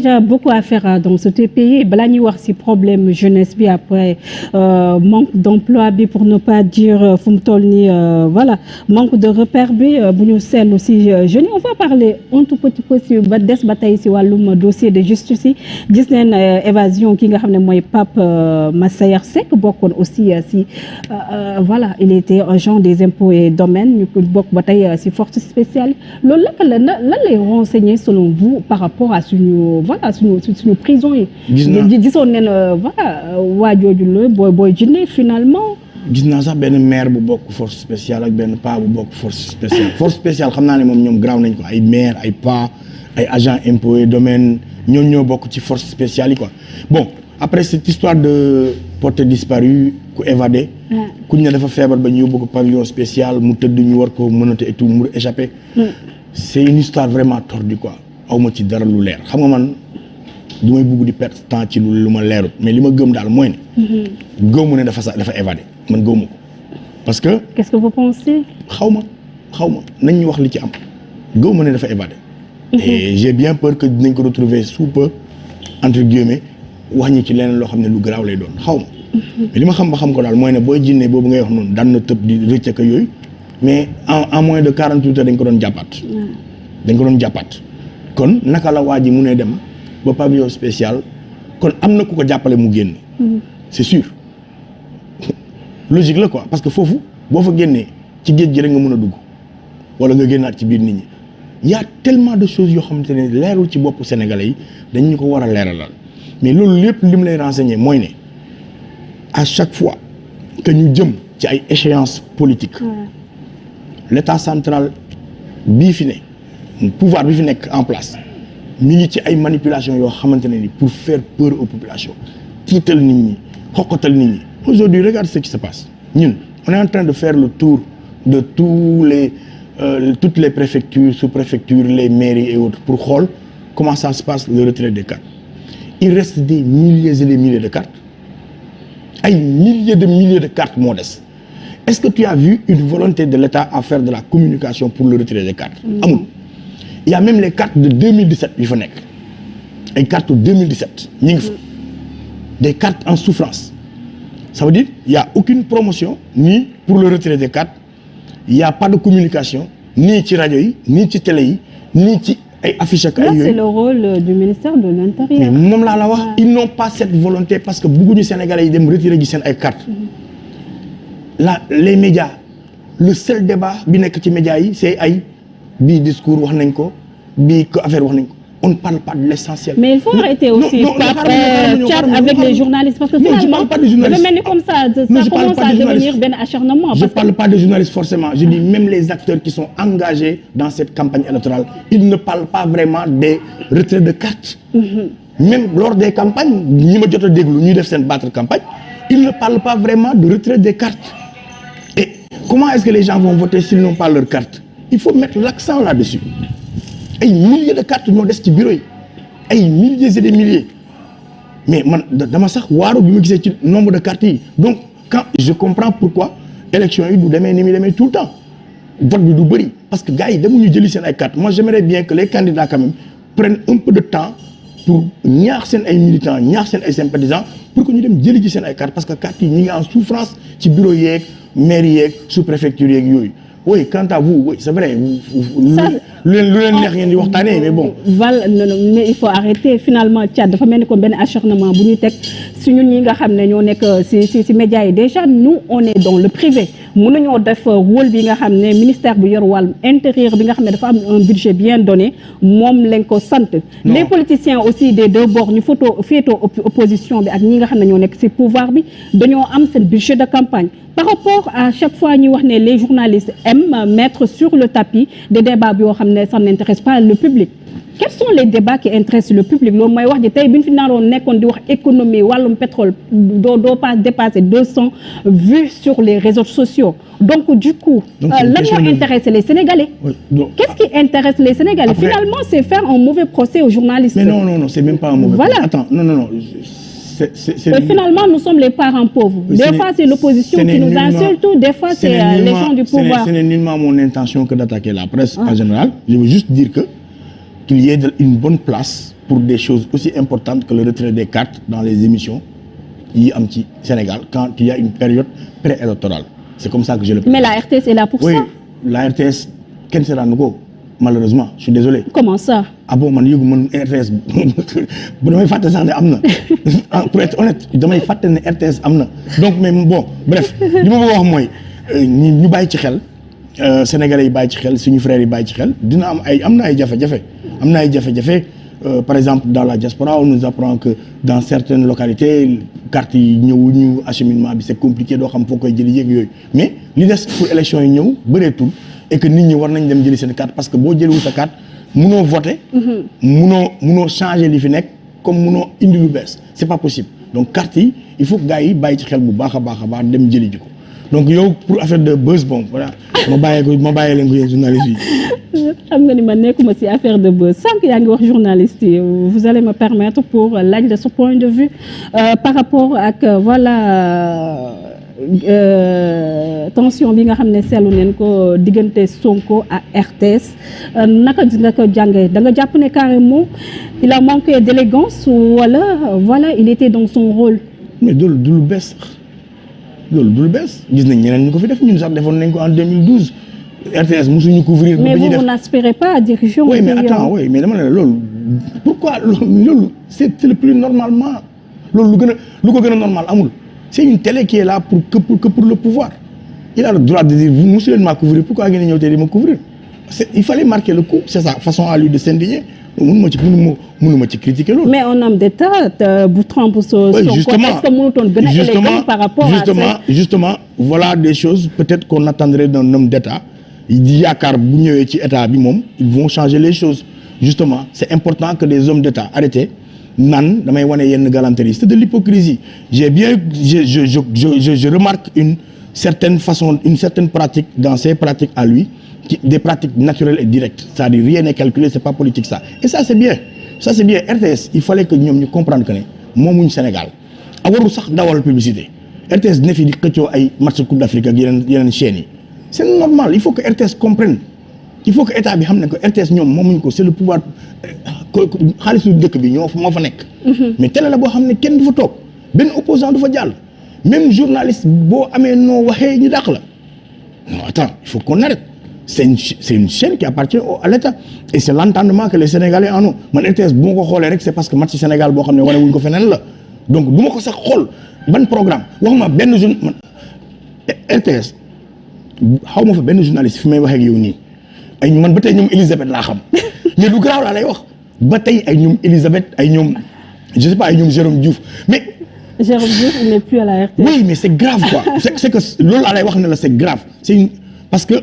déjà beaucoup à faire dans ce pays balaa ñuy wax ci problème jeunesse bi après manque d'emploi bi pour ne pas dire fu mu toll nii voilà manque de repère bi bu ñu seetlu ci jeunes yi on va parler un tout petit peu ci ba des ba tey ci wàllum dossier de justice yi gis neen évasion ki nga xam ne mooy Pape Massayer Seck bokkoon aussi ci voilà il était agent des impôts et domaines ñu ko bokk ba tey ci force spéciale loolu lan lay renseigner selon vous par rapport à suñu prison yi. gisoon neen voilà waa jooju la booy jinne finalement. gis naa sax benn maire bu bokk force spéciale ak benn pa bu bokk force spéciale force spéciale xam naa ne moom ñoom garaaw nañ ko ay maire ay pa ay agent impôts et domaines ñoo bokk ci force spéciale yi quoi bon après cette histoire de porté disparu ku évadé. kuñ ne dafa feebar ba ñu yóbbu ko pavillon spécial mu tëdd ñu war ko mënate et tout mu échappé. c'est une histoire vraiment tordue quoi awma ci dara lu leer xam nga man du may bugg di perdre temps ci lu ma leerut mais li ma gëm daal mooy ne. gëmu ne dafa évadé man gëmu ko parce que. qu'est-ce que vous pensez. xaw ma nañ ñu wax li ci am gëmu ne dafa évadé. et j'ai bien peur que dinañ ko retrouver sous peu entre guillemets wax ñi ci leneen loo xam ne lu garaaw lay doon xaw ma. mais li ma xam ba xam ko daal mooy ne booy jinne boobu ngay wax noonu daan na tëb di rëcc ak yooyu mais en moins de 48 heures dañ ko doon jàppaat. kon naka la waa ji mu ne dem ba pavillon spécial kon am na ku ko jàppale mu génn. c'est sûr logique la quoi parce que foofu boo fa génnee ci géej gi rek nga mën a dugg wala nga génnaat ci biir nit ñi y a tellement de choses yoo xamante ne leerul ci boppu sénégalais yi dañ ñu ko war a leeralal mais loolu lépp li mu lay renseigner mooy ne à chaque fois que ñu jëm ci ay échéances politiques. l'état central bii fi ne pouvoir bi fi nekk en place mi ngi ci ay manipulations yoo xamante ne ni pour faire peur aux populations tiital nit ñi xoqatal nit ñi aujourd'hui regarde ce qui se passe ñun on est en train de faire le tour de toutes les préfectures sous-préfectures les mairies et autres pour xool comment ça se passe le retrait des cartes il reste des milliers et des milliers de cartes ay milliers de cartes moo des est-ce que tu as vu une volonté de l'État à faire de la communication pour le retrait des cartes amul il y a même les cartes de 2017 yu fa nekk ay cartes 2017 ñi ngi fa des cartes en souffrance ça veut dire il y a aucune promotion ni pour le retrait des cartes il y a pas de communication ni ci rajo yi ni ci télé yi ni ci ay affiches ak ay yooyu. c'est le rôle du ministère de l'Intérieur. mais moom laa la wax ils n'ont pas cette volonté parce que bëgguñu Sénégalais yi dem retirer ji seen ay cartes là les médias le seul débat bi nekk ci médias yi c'est ay bii discours wax nañ ko bii affaire wax nañ ko on ne parle pas de l'essentiel. mais il faut arrêter aussi avec les journalistes parce que finalement dafa mel ni comme ça commence à devenir benn acharnement. je parle pas de journalistes forcément je dis même les acteurs qui sont engagés dans cette campagne électorale ils ne parlent pas vraiment des retraits de cartes. même lors des campagnes ñi ma jot a déglu ñuy def seen battre campagne ils ne parlent pas vraiment de retrait des cartes. et comment est-ce que les gens vont voter s'ils n'ont pas leur carte il faut mettre l'accent là-dessus. ay milliers de cartes ñoo des ci bureau yi ay milliers et des milliers mais man dama sax waaru bi ma gisee ci nombre de cartes yi donc quand je comprends pourquoi élection yi du demee ni muy demee tout le temps vote bi du bëri parce que gars yi demuñu jëli seen ay cartes moi j'aimerais bien que les candidats quand même prennent un peu de temps pour ñaax seen ay militants ñaax seen ay sympathisants pour que ñu dem jëli ci seen ay cartes parce que cartes yi ñu ngi en souffrance ci bureau yeeg mairie yeeg sous-préfecture yeeg yooyu. oui quant à vous oui c'est vrai lu leen neex ngeen di waxtaanee mais bon. voilà non mais il faut arrêter finalement Thiat dafa mel ni comme benn acharnement bu ñuy teg si ñun ñi nga xam ne ñoo nekk si médias yi déjà nous on est dans le privé mënuñoo def rôle bi nga xam ne ministère bu yor wàllum intérieur bi nga xam ne dafa am un budget bien donné moom lañ ko sant. les politiciens aussi des deux bords ñu féetoo opposition bi ak ñi nga xam ne ñoo nekk si pouvoir bi dañoo am seen budget de campagne. Par rapport à chaque fois ñuy wax ne les journalistes aiment mettre sur le tapis des débats yoo xam ne ça n'intéresse pas le public quels sont les débats qui intéressent le public loolu mooy wax ji tey bi ñu fi naroon nekkoon di wax économie wàllum pétrole doo pas dépasser 200 vues sur les réseaux sociaux donc du coup lan moo intéresser les Sénégalais qu'est-ce qui intéresse les Sénégalais finalement c'est faire un mauvais procès aux journalistes mais non c'est même pas un mauvais procès attends non finalement, nous sommes les parents pauvres. Des fois, c'est l'opposition qui nous insulte, des fois, c'est les gens du pouvoir. Ce n'est nullement mon intention que d'attaquer la presse en général. Je veux juste dire qu'il y ait une bonne place pour des choses aussi importantes que le retrait des cartes dans les émissions yi am ci Sénégal quand il y a une période préélectorale c'est comme ça que je le. Mais la RTS est là pour oui, ça. la RTS kenn seetaanu ko malheureusement je suis désolé. Comment ça. ah bon man yëgu man RTS damay fàtte sax ne am na pour être honnête damay fàtte ne RTS am na donc mais bon bref li ma bëgg a wax mooy ñu bàyyi ci xel Sénégalais yi bàyyi ci xel suñu frères yi bàyyi ci xel dina am na ay jafe-jafe am na ay jafe-jafe par exemple dans la diaspora on nous apprend que dans certaines localités cartes yi ñëwuñu acheminement bi c'est compliqué doo xam foo koy jëli yéeg yooyu mais li des pour élection yi ñëw bëreetul et que nit ñi war nañ dem jëli seen carte parce que boo jëliwul sa carte munoo voter munoo changer li fi nekk comme munoo indi lu bees c'est pas possible donc carte yi il faut que gars yi bàyyi ci xel bu baax a baax dem jëli ji ko donc yow pour affaire de buzz bon voilà ma bàyyee leen ko yéen journalistes yi. xam nga ni man nekkuma ci affaire de buzz sànq yaa ngi wax journaliste yi vous allez me permettre pour laaj de ce point de vue par rapport ak voilà tension bi nga xam ne seetlu neen ko diggante Sonko à RTS naka nga ko jàngee da nga jàpp ne carrément il a manqué d'élégance wala voilà il était dans son rôle. mais loolu du lu bees loolu du lu bees gis nañ ñeneen ñu ko fi def ñun sax defoon nañ ko en 2012 RTS mosuñu couvrir. mais vous n'aspirez pas à diriger. oui mais attends oui mais dama ne la loolu pourquoi loolu c'est le plus normalement loolu lu ko gën a normal amul c'est une télé qui est là pour le pouvoir il a le droit de dire vous mosu leen maa couvrir pourquoi ngeen ñëw tey di ma couvrir il fallait marquer le coup c'est sa façon à lui de s'indigner mënuma ci critiquer loolu. mais un homme d'État bu trompe son oui, est-ce que mënutoon gën a élégant par rapport à ça justement voilà des choses peut-être qu'on attendrait d'un homme d'État di yaakaar bu ñëwee ci état bi moom ils vont changer les choses justement c'est important que des hommes d'État arrêtés naan damay wane yenn galanterie c'est de l'hypocrisie je remarque une certaine pratique dans ses pratiques à lui des pratiques naturelles et directes c'est-à-dire rien n'est calculé c'est pas politique ça et ça c'est bien RTS il fallait que ñoom ñu comprendre que ne moomuñ Sénégal warul sax dawal publicité RTS dina fi di xëccoo ay match Coupe d'Afrique ak yeneen chaînes yi c'est normal il faut que RTS comprenne il faut que état bi xam ne que RTS ñoom moomuñ ko c'est le pouvoir xaalisu dëkk bi moo fa nekk mais télé la boo xam ne kenn du fa toog benn opposant du fa jàll même journaliste boo amee noo waxee ñu dàq la non attends il faut qu'on arrête c'est une chaîne qui appartient à l'État et c'est l'entendement que les Sénégalais en ont man RTS bu ma ko xoolee rek c'est parce que match Sénégal boo xam ne wane wuñ ko feneen la donc du ma ko sax xool ban programme waxuma benn man RTS xaw ma fa benn journaliste fi may waxee ak yow nii ay man ba tey ñoom Elisabeth laa xam mais lu garaaw laa lay wax ba tey ay ñoom Elisabeth ay ñoom je sais pas ay ñoom Jérôme Diouf mais. Jérôme Diouf il n'est plus à la RTS. oui mais c'est grave quoi c'est que loolu laa lay wax ne la c'est grave parce que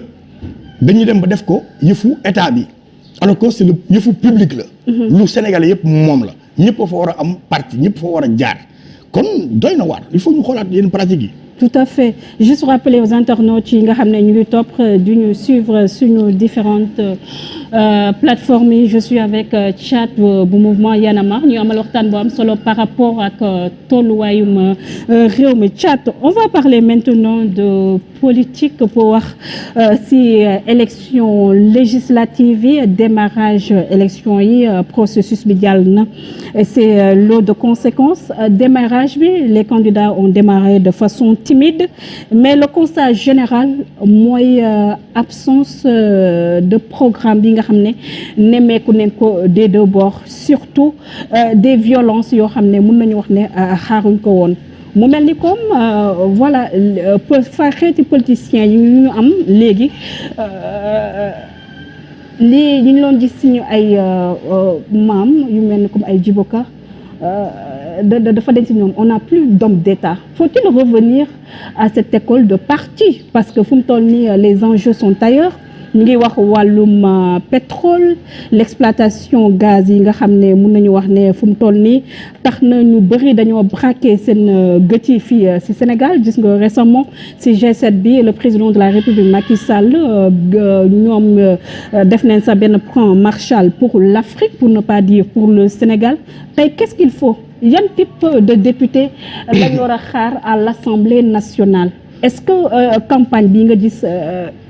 dañuy dem ba def ko yëfu état bi alors que c'est le yëfu public la. lu Sénégalais yëpp moom la ñëpp fa war a am parti ñëpp fa war a jaar kon doy na waar il faut ñu xoolaat yenn pratiques yi. Tout à fait juste rappeler aux internautes yi nga xam ne ñu ngi topp du ñu suivre suñu différentes plateformes yi je suis avec chat bu mouvement Y en a marre ñu amal waxtaan bu am solo par rapport ak tolluwaayum réew mi chat on va parler maintenant de politique pour wax si élection législative yi démarrage élection yi processus bi jàll na c'est lot de conséquences démarrage bi les candidats ont démarré de façon timide mais le constat général mooy absence de programme bi nga xam ne nemmeeku nañ ko des deux bords surtout des violences yoo xam ne mën nañu wax ne xaaruñ ko woon mu mel ni comme voilà fa xeeti politiciens yi ñu am léegi lii ñu doon gis suñu ay maam yu mel ni comme ay Djiboka dafa denc ñoom on n'a plus d'homme d'État faut-il revenir à cette école de parti parce que fu mu toll nii les enjeux sont ailleurs ñu ngi wax wàllum pétrole l'exploitation gaz yi nga xam ne mën nañu wax ne fu mu toll nii tax na ñu bëri dañoo braquer seen gët yi fii ci Sénégal gis nga récemment ci G7 bi le président de la République Macky Sall ñoom def nañ sa benn plan Marshall pour l'Afrique pour ne pas dire pour le Sénégal tey qu'est-ce qu'il faut yan type de député lañ war a xaar à l'Assemblée nationale est-ce que campagne bi nga gis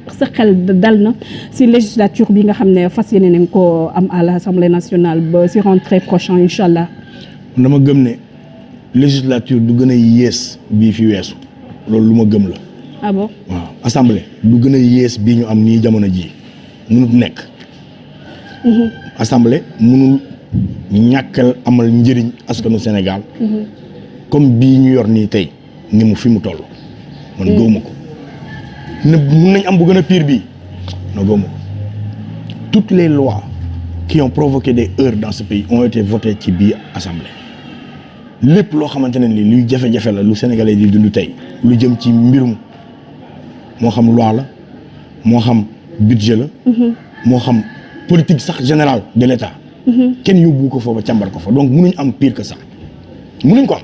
sa xel dal na si législature bi nga xam ne fas yéene nañ ko am à l'Assemblée nationale ba si rentrée prochain incha allah. dama gëm ne législature du gën a yées bii fi weesu loolu lu ma gëm la. ah bon waaw assemblée du gën a yées bii ñu am nii jamono ji mënut nekk. assemblée mënul ñàkkal amal njëriñ askanu Sénégal. comme bii ñu yor nii tey ni mu fi mu toll. man gëwuma ko. ne mun nañ am bu gën a pire bii non gëwuma ko. toutes les lois qui ont provoqué des heurts dans ce pays ont été votées ci biir assemblée. lépp loo xamante ne ni luy jafe-jafe la lu Sénégalais di dund tey lu jëm ci mbirum moo xam loi la moo xam budget la. moo xam politique sax générale de l'État. kenn yóbbu ko foofu càmbar ko fa donc mënuñ am pire que ça mënuñ ko am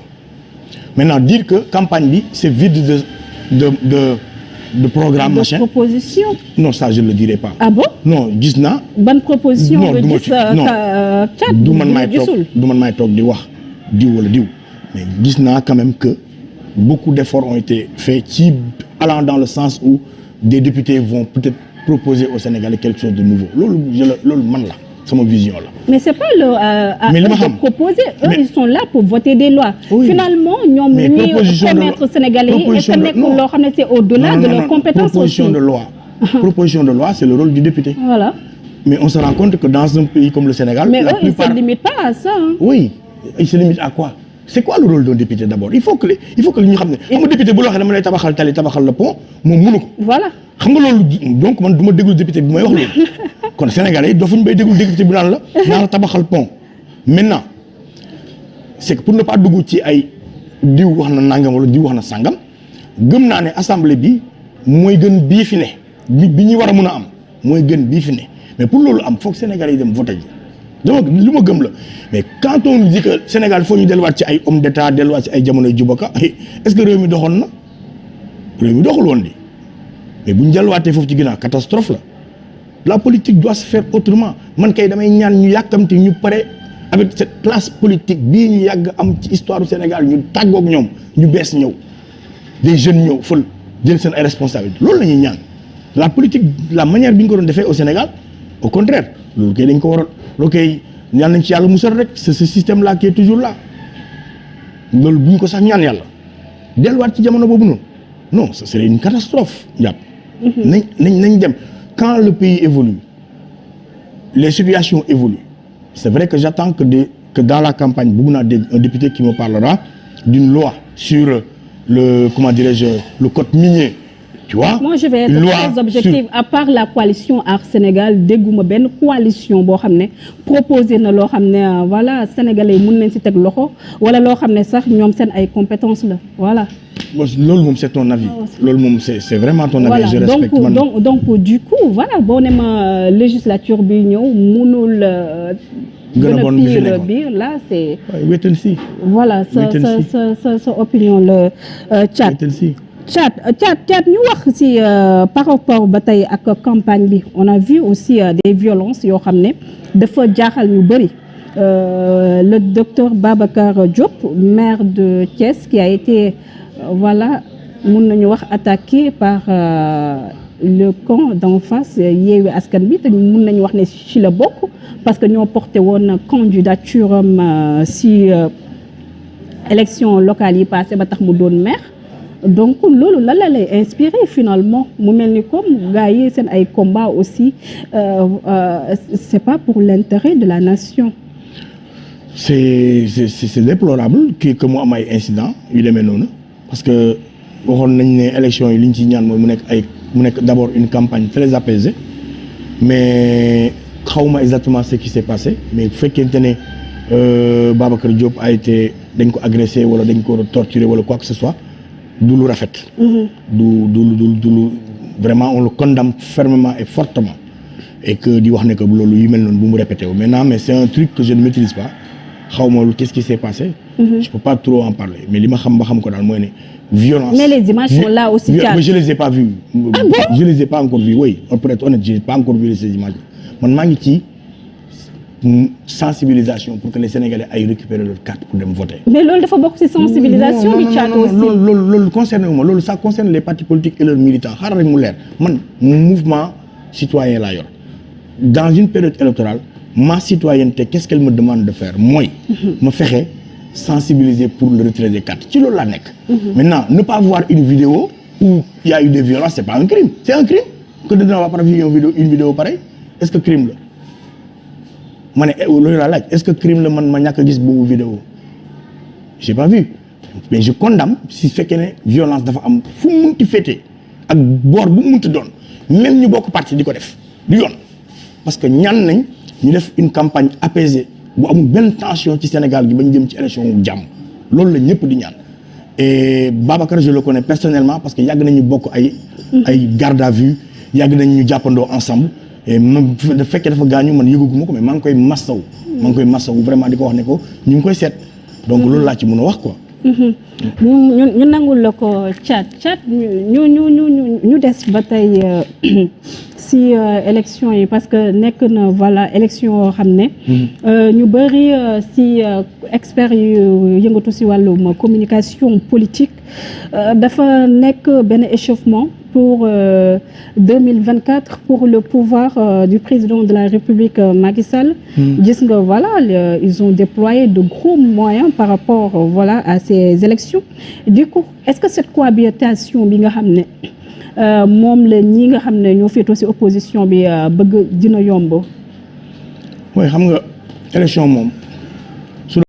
maintenant dire que campagne bi c'est vide de programme machin. de proposition. non ça je ne le dirai pas. ah bon non gis naa. ban proposition non nga gis Thiat du man maay toog di wax diw wala diw mais gis naa quand même que beaucoup d'efforts ont été faits ci allant dans le sens où des députés vont peut-être proposer aux Sénégalais quelque chose de nouveau loolu man la sama vision la. mais c'est pas à mais eux de proposer ils sont là pour voter des lois. Oui. Finalement ñoom li ñuy promettre Sénégalais yi est-ce que nekkul loo xam ne c'est au-delà de leurs compétences aussi. proposition de loi c'est le rôle du député. Voilà. Mais on se rend compte que dans un pays comme le Sénégal. Mais eux ils se limitent pas à ça. Oui ils se limitent à quoi. C'est quoi le rôle d'un député d'abord il faut que li ñu xam ne xam nga député bu la waxee dama lay tabaxal tali tabaxal la pont moom mënu ko. Voilà. xam nga loolu donc man du ma déglu député bi may wax loolu kon Sénégalais yi dofuñu bay déglu député bi naan la tabaxal pont maintenant c'est que pour ne pas dugg ci ay diw wax na nangam wala diw wax na sangam gëm naa ne assemblée bi mooy gën bii fi ne bi ñuy war a mën a am mooy gën bii fi ne mais pour loolu am foog Sénégalais yi dem voter ji dama li ma gëm la mais quand on dit que Sénégal foo ñu delluwaat ci ay hommes d'État delluwaat ci ay jamonoy jubaka est-ce que réew mi doxoon na réew mi doxul woon di mais bu ñu delluwaatee foofu ci ginnaaw catastrophe la politique doit se faire autrement man kay damay ñaan ñu yàkkamti ñu pare avec cette classe politique bii ñu yàgg am ci histoire du Sénégal ñu tàggoog ñoom ñu bees ñëw des jeunes ñëw fël jël seen ay responsabilités loolu la ñuy ñaan la politique la manière bi ñu ko doon defee au Sénégal au contraire loolu kay dañ ko war a loolu kay ñaan nañ ci yàlla musal rek c'est ce système là qui est toujours là loolu bu ñu ko sax ñaan yàlla delluwaat ci jamono boobu noonu non ce serait une catastrophe njàpp nañ dem quand le pays évolue les situations évoluent c'est vrai que j'attends que dans la campagne bëgg naa dégg un député qui me parlera d'une loi sur le comment dirais-je le code minier tu vois. Moi je vais être très objective à part la coalition Aar Sénégal dégguma benn coalition boo xam ne proposé na loo xam ne voilà sénégalais yi mën nañ ci teg loxo wala loo xam ne sax ñoom seen ay compétences la voilà. loolu moom c'est ton avis. loolu moom c'est vraiment ton avis. Voilà. Je respecte donc du coup voilà boo ne ma législature bi ñëw mënul. gën a bon bi fi nekkoon bi là c'est. wait and see. voilà sa opinion la Thiat. wait and see. Thiat ñu wax ci par rapport ba tey ak campagne bi on a vu aussi des violences yoo xam ne dafa jaaxal ñu bëri le docteur Babacar Diop maire de Thiès qui a été voilà mun nañu wax attaqué par le camp d'en face Yewwi Askan Wi te mun nañu wax ne ci la bokk parce que ñoo porté woon candidature am ci élection locale yi passé ba tax mu doon maire donc loolu lan la lay inspiré finalement mu mel ni comme gars yi seen ay combat aussi c'est pas pour l'intérêt de la nation. c'est déplorable que mu am ay incidents yu demee noonu parce que waxoon nañ ne élection yi li ñu ci ñaan mooy mu nekk d'abord une campagne très apaisée mais xawma exactement ce qui s'est passé mais bu fekkente ne Babacar Diop a été dañ ko agressé wala dañ ko torturé wala quoi que ce soit du lu rafet. du vraiment on le condamne fermement et fortement et que di wax ne que loolu yu mel noonu bu mu répété wu maintenant mais c'est un truc que je ne maîtrise pas xawma qu'est-ce qui s'est passé. Je peux pas trop en parler mais li ma xam ba xam ko daal mooy ne violence. Mais les images sont là aussi. Mais je les ai pas vues. Ah bon? Je les ai pas encore vues oui on peut être honnête j'ai pas encore vu ces images man maa ngi ci sensibilisation pour que les Sénégalais aillent récupérer leur carte pour dem voter. mais loolu dafa bokk ci sensibilisation bi Thiat aussi. loolu concerne wu ma loolu ça concerne les partis politiques et leurs militants xaaral rek mu leer man mouvement citoyen laa yor dans une période électorale ma citoyenneté qu'est-ce qu'elle me demande de faire mooy ma fexe sensibiliser pour le retrait des cartes ci loolu laa nekk. Maintenant ne pas voir une vidéo où il y a eu des violences c'est pas un crime c'est un crime que de ne pas voir une vidéo pareille est-ce que crime la ma ne loolu laa laaj est-ce que crime la man ma ñàkk a gis boobu vidéo j'ai pas vu mais je condamne si fekkee ne violence dafa am fu mu munti féetee ak boor bu mu munti doon même ñu bokk parti di ko def du yoon parce que ñaan nañ ñu def une campagne apaisée bu amul benn tension ci Sénégal gi ba ñu jëm ci élection wu jàmm loolu la ñëpp di ñaan et Babacar je le connais personnellement parce que yàgg nañu bokk ay garde à vue yàgg nañ ñu jàppandoo ensemble et même da fekkee dafa gaañu man yëguguma ko mais maa ngi koy massaw vraiment di ko wax ne ko ñu ngi koy seet donc loolu laa ci mën a wax quoi. ñu nangul la ko Thiat ñu des ba tey si élection yi parce que nekk na voilà élection yoo xam ne ñu bëri si experts yu yëngatu si wàllum communication politique dafa nekk benn échauffement pour 2024 pour le pouvoir du président de la République Macky Sall. Gis nga voilà ils ont déployé de gros moyens par rapport voilà à ces élections du coup est-ce que cette cohabitation bi nga xam ne moom la ñi nga xam ne ñoo féetoo ci opposition bi bëgg dina yomb. mooy xam nga élection moom